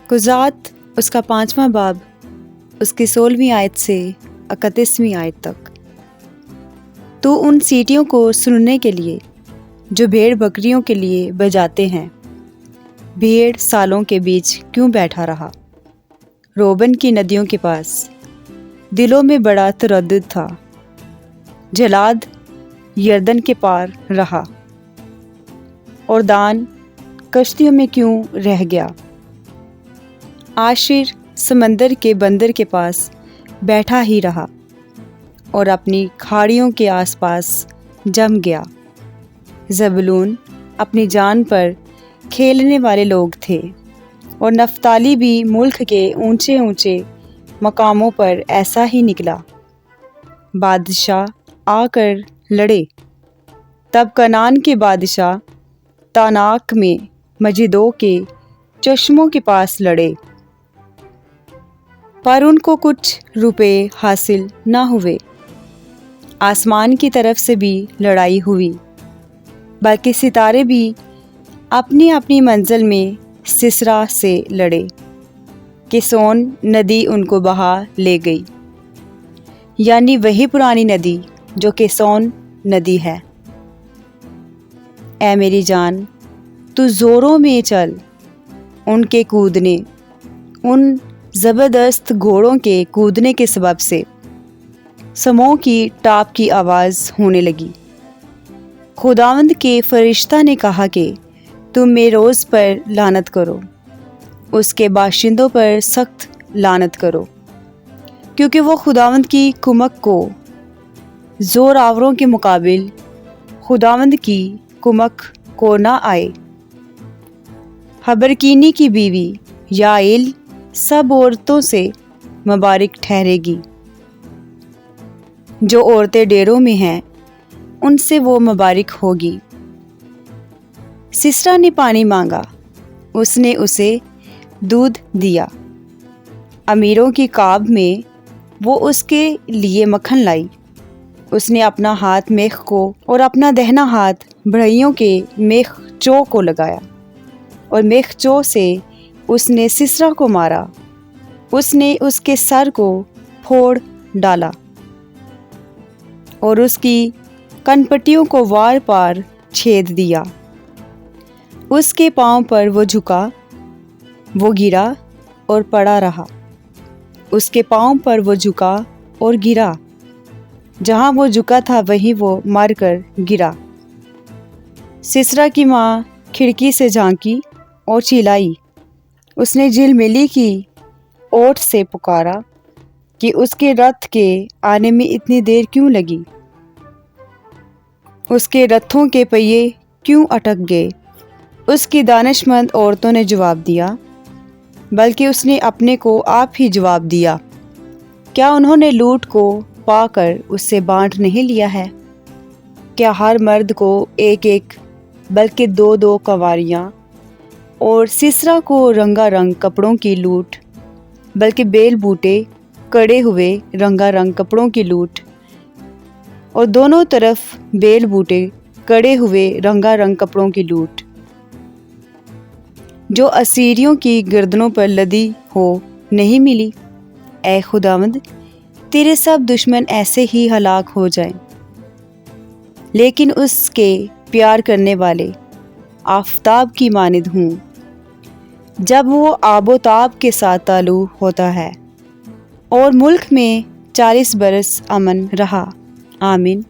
قضات اس کا 5واں باب اس کی 16ویں آیت سے 31ویں آیت تک۔ تو ان سیٹیوں کو سننے کے لیے جو بھیڑ بکریوں کے لیے بجاتے ہیں، بھیڑ سالوں کے بیچ کیوں بیٹھا رہا؟ روبن کی ندیوں کے پاس دلوں میں بڑا تردد تھا، جلاد یردن کے پار رہا، اور دان کشتیوں میں کیوں رہ گیا؟ عاشر سمندر کے بندر کے پاس بیٹھا ہی رہا اور اپنی کھاڑیوں کے آس پاس جم گیا۔ زبولون اپنی جان پر کھیلنے والے لوگ تھے، اور نفتالی بھی ملک کے اونچے اونچے مقاموں پر ایسا ہی نکلا۔ بادشاہ آ کر لڑے، تب کنعان کے بادشاہ تاناک میں مجدو کے چشموں کے پاس لڑے، پر ان کو کچھ روپے حاصل نہ ہوئے۔ آسمان کی طرف سے بھی لڑائی ہوئی، بلکہ ستارے بھی اپنی اپنی منزل میں سسرا سے لڑے، کیسون ندی ان کو بہا لے گئی، یعنی وہی پرانی ندی جو کیسون ندی ہے۔ اے میری جان، تو زوروں میں چل، ان کے کودنے، ان زبردست گھوڑوں کے کودنے کے سبب سے سموں کی ٹاپ کی آواز ہونے لگی۔ خداوند کے فرشتہ نے کہا کہ تم میروز پر لعنت کرو، اس کے باشندوں پر سخت لعنت کرو، کیونکہ وہ خداوند کی کمک کو زور آوروں کے مقابل خداوند کی کمک کو نہ آئے۔ حبرکینی کی بیوی یائل سب عورتوں سے مبارک ٹھہرے گی، جو عورتیں ڈیروں میں ہیں ان سے وہ مبارک ہوگی۔ سسرا نے پانی مانگا، اس نے اسے دودھ دیا۔ امیروں کی کاب میں وہ اس کے لیے مکھن لائی۔ اس نے اپنا ہاتھ میخ کو اور اپنا دہنا ہاتھ بڑھئیوں کے میخ چو کو لگایا، اور میخ چو سے اس نے سسرا کو مارا، اس نے اس کے سر کو پھوڑ ڈالا اور اس کی کنپٹیوں کو وار پار چھید دیا۔ اس کے پاؤں پر وہ جھکا، وہ گرا اور پڑا رہا، اس کے پاؤں پر وہ جھکا اور گرا، جہاں وہ جھکا تھا وہیں وہ مر کر گرا۔ سسرا کی ماں کھڑکی سے جھانکی اور چلائی، اس نے جھل ملی کی اوٹ سے پکارا کہ اس کے رتھ کے آنے میں اتنی دیر کیوں لگی؟ اس کے رتھوں کے پہیے کیوں اٹک گئے؟ اس کی دانش مند عورتوں نے جواب دیا، بلکہ اس نے اپنے کو آپ ہی جواب دیا۔ کیا انہوں نے لوٹ کو پا کر اس سے بانٹ نہیں لیا ہے؟ کیا ہر مرد کو ایک ایک بلکہ دو دو کنواریاں، اور سسرا کو رنگا رنگ کپڑوں کی لوٹ، بلکہ بیل بوٹے کڑے ہوئے رنگا رنگ کپڑوں کی لوٹ، اور دونوں طرف بیل بوٹے کڑے ہوئے رنگا رنگ کپڑوں کی لوٹ، جو اسیریوں کی گردنوں پر لدی ہو نہیں ملی؟ اے خداوند، تیرے سب دشمن ایسے ہی ہلاک ہو جائیں، لیکن اس کے پیار کرنے والے آفتاب کی مانند ہوں، جب وہ آب و تاب کے ساتھ طلوع ہوتا ہے۔ اور ملک میں 40 برس امن رہا۔ آمین۔